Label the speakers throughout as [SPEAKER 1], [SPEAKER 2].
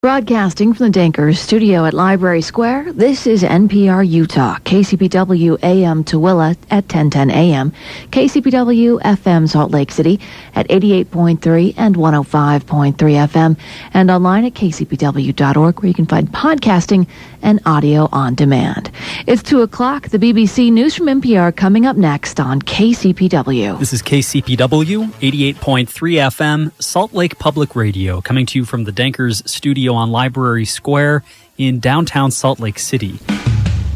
[SPEAKER 1] Broadcasting from the Dankers studio at Library Square, this is NPR Utah, KCPW AM Tooele at 1010 AM, KCPW FM Salt Lake City at 88.3 and 105.3 FM, and online at kcpw.org, where you can find podcasting and audio on demand. It's 2 o'clock. The BBC News from NPR coming up next on KCPW.
[SPEAKER 2] This is KCPW, 88.3 FM, Salt Lake Public Radio, coming to you from the Dankers studio on Library Square in downtown Salt Lake City.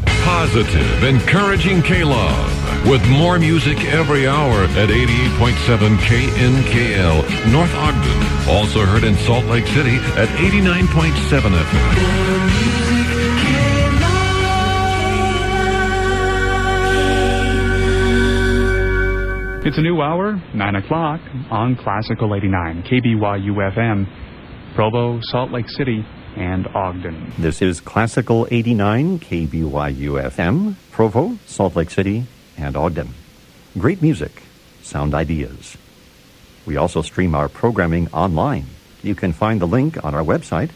[SPEAKER 3] Positive, encouraging K-Love, with more music every hour at 88.7 KNKL, North Ogden. Also heard in Salt Lake City at 89.7 FM.
[SPEAKER 4] It's a new hour, 9 o'clock, on Classical 89, KBYU-FM, Provo, Salt Lake City, and Ogden.
[SPEAKER 5] This is Classical 89, KBYU-FM, Provo, Salt Lake City, and Ogden. Great music, sound ideas. We also stream our programming online. You can find the link on our website,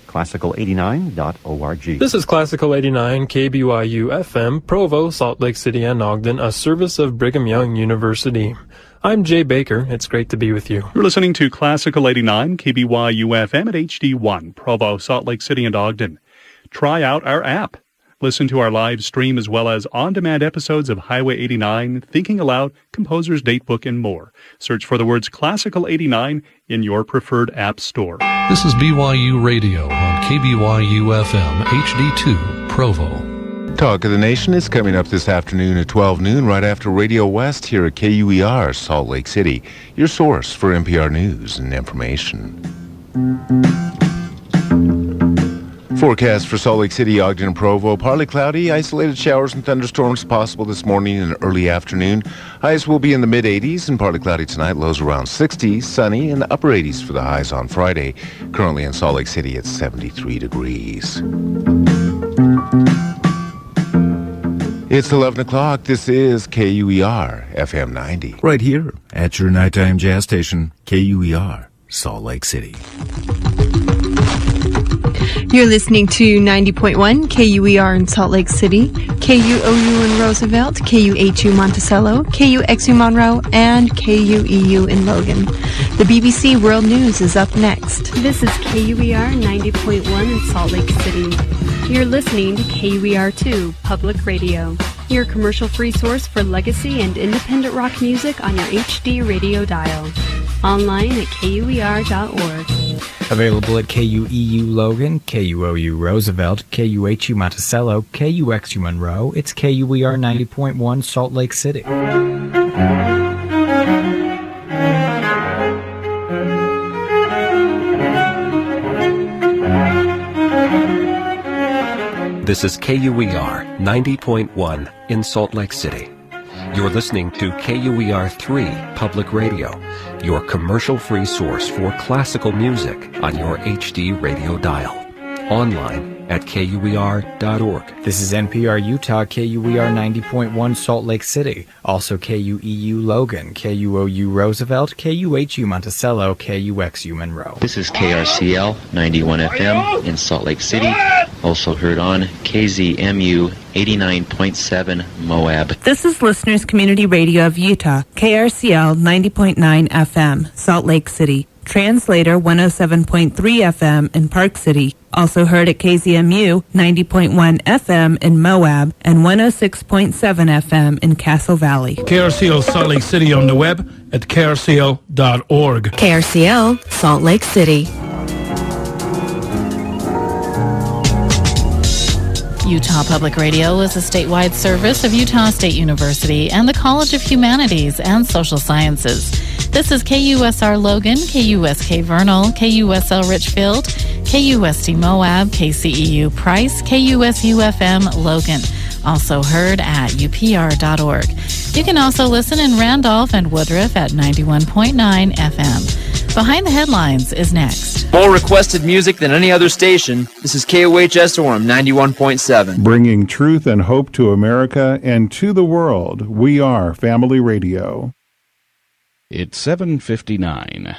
[SPEAKER 5] classical89.org.
[SPEAKER 6] This is Classical 89, KBYU-FM, Provo, Salt Lake City, and Ogden, a service of Brigham Young University. I'm Jay Baker. It's great to be with you.
[SPEAKER 7] You're listening to Classical 89, KBYU-FM at HD1, Provo, Salt Lake City, and Ogden. Try out our app. Listen to our live stream as well as on-demand episodes of Highway 89, Thinking Aloud, Composer's Datebook, and more. Search for the words Classical 89 in your preferred app store.
[SPEAKER 8] This is BYU Radio on KBYU-FM HD2, Provo.
[SPEAKER 9] Talk of the Nation is coming up this afternoon at 12 noon right after Radio West here at KUER, Salt Lake City, your source for NPR news and information. Forecast for Salt Lake City, Ogden, and Provo. Partly cloudy, isolated showers and thunderstorms possible this morning and early afternoon. Highs will be in the mid-80s and partly cloudy tonight. Lows around 60, sunny, and the upper 80s for the highs on Friday. Currently in Salt Lake City, it's 73 degrees. It's 11 o'clock. This is KUER, FM 90.
[SPEAKER 10] Right here at your nighttime jazz station, KUER, Salt Lake City.
[SPEAKER 11] You're listening to 90.1 KUER in Salt Lake City, KUOU in Roosevelt, KUHU Monticello, KUXU Monroe, and KUEU in Logan. The BBC World News is up next.
[SPEAKER 12] This is KUER 90.1 in Salt Lake City. You're listening to KUER2 Public Radio, your commercial-free source for legacy and independent rock music on your HD radio dial. Online at KUER.org.
[SPEAKER 13] Available at KUEU Logan, KUOU Roosevelt, KUHU Monticello, KUXU Monroe. It's KUER 90.1 Salt Lake City.
[SPEAKER 14] This is KUER 90.1 in Salt Lake City. You're listening to KUER3 Public Radio, your commercial-free source for classical music on your HD radio dial. Online at KUER.org.
[SPEAKER 13] This is NPR Utah, KUER 90.1 Salt Lake City. Also KUEU Logan, KUOU Roosevelt, KUHU Monticello, KUXU Monroe.
[SPEAKER 15] This is KRCL 91 FM in Salt Lake City. Also heard on KZMU 89.7 Moab.
[SPEAKER 16] This is Listeners Community Radio of Utah, KRCL 90.9 FM, Salt Lake City. Translator 107.3 FM in Park City. Also heard at KZMU 90.1 FM in Moab and 106.7 FM in Castle Valley.
[SPEAKER 17] KRCL Salt Lake City on the web at krcl.org.
[SPEAKER 16] KRCL Salt Lake City.
[SPEAKER 18] Utah Public Radio is a statewide service of Utah State University and the College of Humanities and Social Sciences. This is KUSR Logan, KUSK Vernal, KUSL Richfield, KUST Moab, KCEU Price, KUSU-FM Logan. Also heard at upr.org. You can also listen in Randolph and Woodruff at 91.9 FM. Behind the Headlines is next.
[SPEAKER 19] More requested music than any other station. This is KOHS Orem 91.7.
[SPEAKER 20] Bringing truth and hope to America and to the world. We are Family Radio.
[SPEAKER 21] It's 7:59.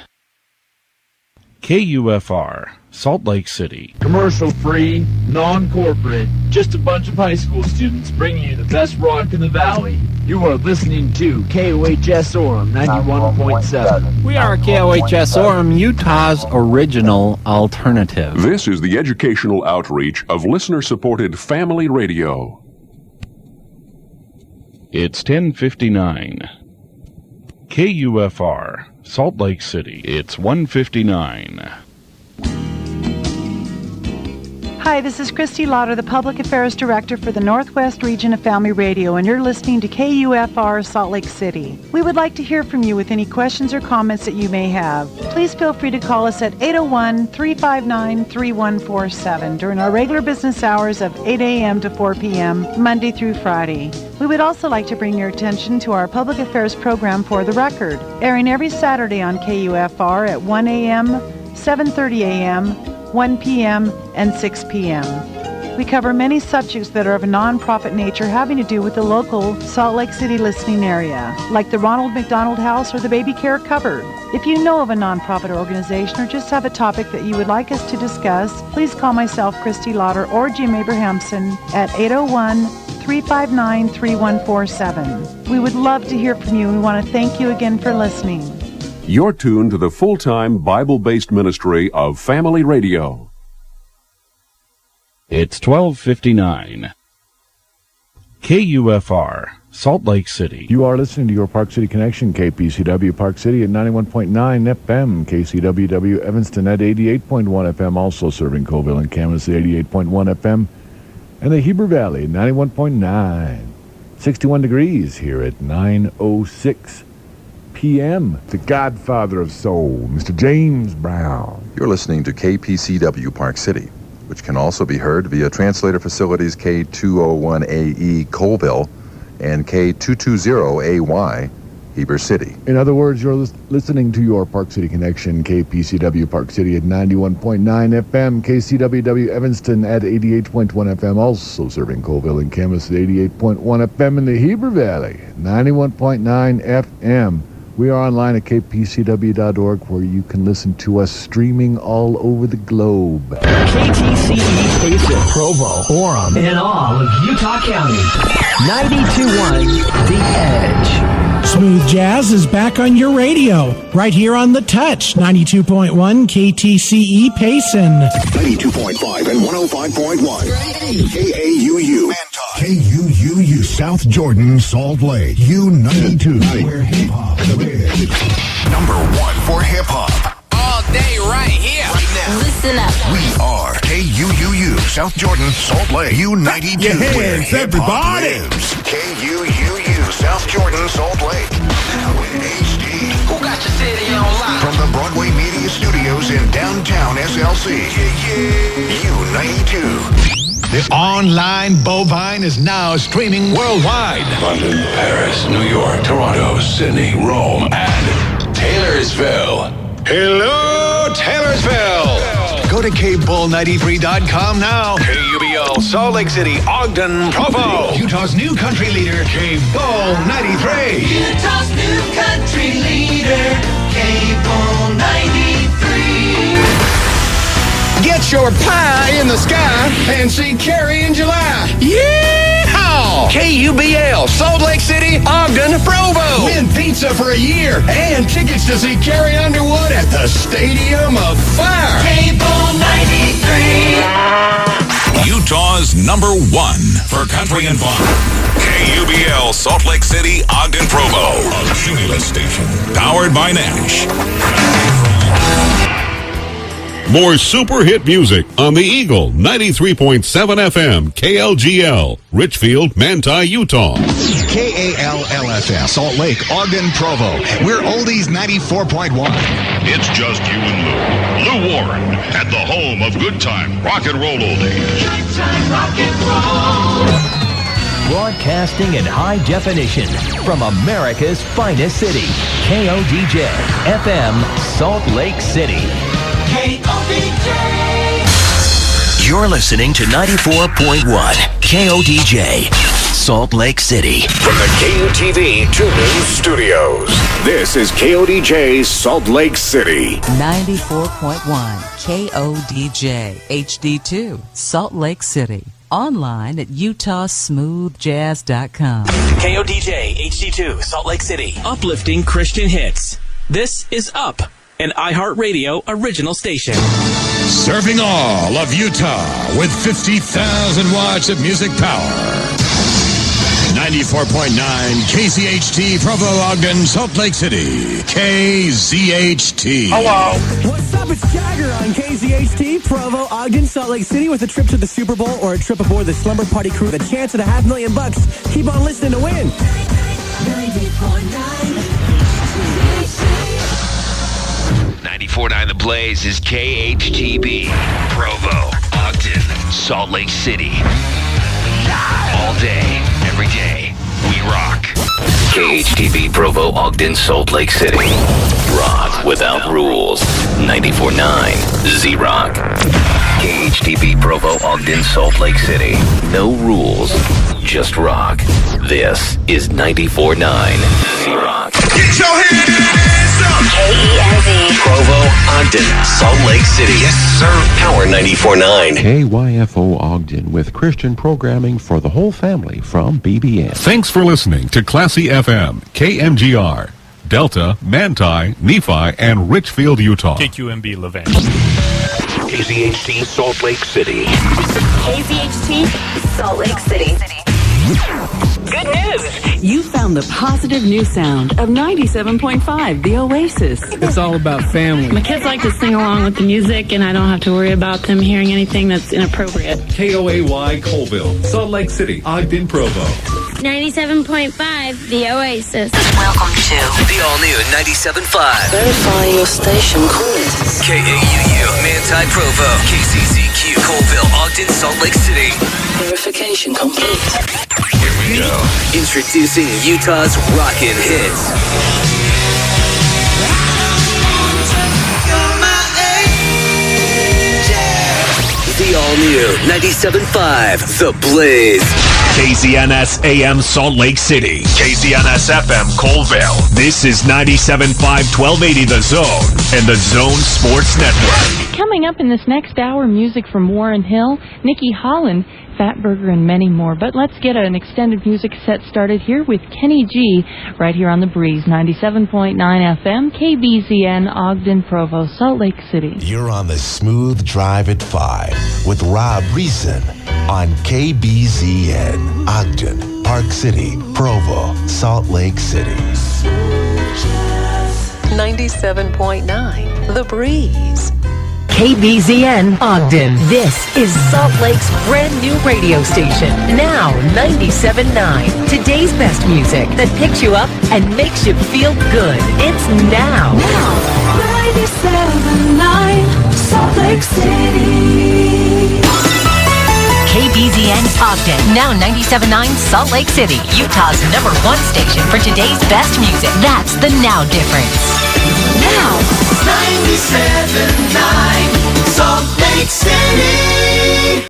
[SPEAKER 21] KUFR,
[SPEAKER 17] Salt Lake City.
[SPEAKER 19] Commercial-free, non-corporate, just a bunch of high school students bringing you the best rock in the valley. You are listening to KOHS Orem 91.7.
[SPEAKER 21] We are KOHS Orem, Utah's original alternative.
[SPEAKER 22] This is the educational outreach of listener-supported family radio.
[SPEAKER 17] It's 10:59. KUFR, Salt Lake City. It's 1:59.
[SPEAKER 23] Hi, this is Christy Lauder, the Public Affairs Director for the Northwest Region of Family Radio, and you're listening to KUFR Salt Lake City. We would like to hear from you with any questions or comments that you may have. Please feel free to call us at 801-359-3147 during our regular business hours of 8 a.m. to 4 p.m., Monday through Friday. We would also like to bring your attention to our public affairs program For the Record, airing every Saturday on KUFR at 1 a.m., 7:30 a.m., 1 p.m., and 6 p.m. We cover many subjects that are of a nonprofit nature having to do with the local Salt Lake City listening area, like the Ronald McDonald House or the Baby Care Cupboard. If you know of a nonprofit organization or just have a topic that you would like us to discuss, please call myself, Christy Lauder, or Jim Abrahamson at 801-359-3147. We would love to hear from you, and we want to thank you again for listening.
[SPEAKER 22] You're tuned to the full-time Bible-based ministry of Family Radio.
[SPEAKER 17] It's 12:59. KUFR, Salt Lake City.
[SPEAKER 20] You are listening to your Park City Connection, KPCW Park City at 91.9 FM, KCPW Evanston at 88.1 FM, also serving Colville and Camas at 88.1 FM, and the Heber Valley at 91.9. 61 degrees here at 9:06 p.m. The Godfather of Soul, Mr. James Brown.
[SPEAKER 24] You're listening to KPCW Park City, which can also be heard via translator facilities K201AE Colville and K220AY Heber City.
[SPEAKER 20] In other words, you're listening to your Park City Connection, KPCW Park City at 91.9 FM, KCPW Evanston at 88.1 FM, also serving Colville and Camas at 88.1 FM in the Heber Valley, 91.9 FM. We are online at kpcw.org, where you can listen to us streaming all over the globe.
[SPEAKER 25] KTCE Payson, Provo, Orem, and all of Utah County. 92.1 The Edge.
[SPEAKER 26] Smooth Jazz is back on your radio, right here on The Touch, 92.1 KTCE Payson.
[SPEAKER 27] 92.5 and 105.1. KAUU. KUUU, South Jordan, Salt Lake. U-92, where hip-hop lives. Number one for hip-hop.
[SPEAKER 28] All day right here.
[SPEAKER 27] Right now.
[SPEAKER 28] Listen up.
[SPEAKER 27] We are KUUU, South Jordan, Salt Lake. U-92, where hip-hop lives. KUUU, South Jordan, Salt Lake. Now in HD.
[SPEAKER 28] Who got your city on lock?
[SPEAKER 27] From the Broadway Media Studios in downtown SLC. U-92. The online bovine is now streaming worldwide.
[SPEAKER 28] London, Paris, New York, Toronto, Sydney, Rome, and Taylorsville.
[SPEAKER 27] Hello, Taylorsville. Go to KBull93.com now. KUBL, Salt Lake City, Ogden, Provo. Utah's new country leader, KBull93.
[SPEAKER 28] Utah's new country leader, KBull93.
[SPEAKER 27] Get your pie in the sky and see Carrie in July. Yeehaw! KUBL, Salt Lake City, Ogden, Provo. Win pizza for a year and tickets to see Carrie Underwood at the Stadium of Fire.
[SPEAKER 28] KBull 93.
[SPEAKER 27] Utah's number one for country and fun. KUBL, Salt Lake City, Ogden, Provo. A Cumulus station. Powered by Nash.
[SPEAKER 3] More super hit music on the Eagle 93.7 FM, KLGL, Richfield, Manti, Utah.
[SPEAKER 27] KALLFS, Salt Lake, Ogden, Provo. We're Oldies 94.1.
[SPEAKER 29] It's just you and Lou. Lou Warren at the home of good time rock and roll oldies.
[SPEAKER 28] Good time rock and roll.
[SPEAKER 25] Broadcasting in high definition from America's finest city, KODJ FM, Salt Lake City.
[SPEAKER 28] KODJ.
[SPEAKER 25] You're listening to 94.1 KODJ. Salt Lake City.
[SPEAKER 1] From the KUTV 2 News Studios, this is KODJ Salt Lake City.
[SPEAKER 2] 94.1 KODJ HD2 Salt Lake City. Online at utahsmoothjazz.com.
[SPEAKER 25] KODJ HD2 Salt Lake City. Uplifting Christian hits. This is Up, an iHeartRadio original station.
[SPEAKER 28] Serving all of Utah with 50,000 watts of music power. 94.9 KZHT, Provo, Ogden, Salt Lake City. KZHT.
[SPEAKER 4] Hello. What's up? It's Jagger on KZHT, Provo, Ogden, Salt Lake City. With a trip to the Super Bowl or a trip aboard the Slumber Party Crew, the chance at $500,000. Keep on listening to win.
[SPEAKER 25] 94.9 The Blaze is KHTB, Provo, Ogden, Salt Lake City. All day, every day, we rock. KHTB, Provo, Ogden, Salt Lake City. Rock without rules. 94.9 Z-Rock. KHTB, Provo, Ogden, Salt Lake City. No rules, just rock. This is 94.9 Z-Rock.
[SPEAKER 28] Get your hands up!
[SPEAKER 25] KENZ, Provo, Ogden, Salt Lake City. Yes, sir. Power 94.9.
[SPEAKER 22] KYFO Ogden with Christian programming for the whole family from BBN.
[SPEAKER 3] Thanks for listening to Classy FM, KMGR, Delta, Manti, Nephi, and Richfield, Utah.
[SPEAKER 5] KQMB Levant.
[SPEAKER 1] KZHT Salt Lake City.
[SPEAKER 6] KZHT Salt Lake City.
[SPEAKER 7] Good news! You found the positive new sound of 97.5, the Oasis.
[SPEAKER 5] It's all about family.
[SPEAKER 7] My kids like to sing along with the music, and I don't have to worry about them hearing anything that's inappropriate.
[SPEAKER 3] KOAY Colville, Salt Lake City, Ogden, Provo.
[SPEAKER 6] 97.5, the Oasis.
[SPEAKER 7] Welcome to
[SPEAKER 25] The all-new 97.5.
[SPEAKER 7] Verify your station credits.
[SPEAKER 25] KAUU, Manti, Provo. KCCQ, Colville, Ogden, Salt Lake City.
[SPEAKER 7] Verification complete.
[SPEAKER 25] Here we go. Introducing Utah's rockin' hits. The all-new 97.5, The Blaze.
[SPEAKER 1] KZNS AM Salt Lake City. KZNS FM Colville. This is 97.5 1280 The Zone and the Zone Sports Network.
[SPEAKER 7] Coming up in this next hour, music from Warren Hill, Nikki Holland, Fatburger, and many more. But let's get an extended music set started here with Kenny G right here on The Breeze, 97.9 FM, KBCN, Ogden, Provo, Salt Lake City.
[SPEAKER 8] You're on the smooth drive at 5 with Rob Reason on KBCN, Ogden, Park City, Provo, Salt Lake City.
[SPEAKER 7] 97.9, The Breeze. KBCN Ogden. This is Salt Lake's brand new radio station. Now 97.9. Today's best music that picks you up and makes you feel good. It's now. 97.9 Salt Lake City. KBCN Ogden. Now 97.9 Salt Lake City. Utah's #1 station for today's best music. That's the Now difference. Now 97.9 Salt Lake City.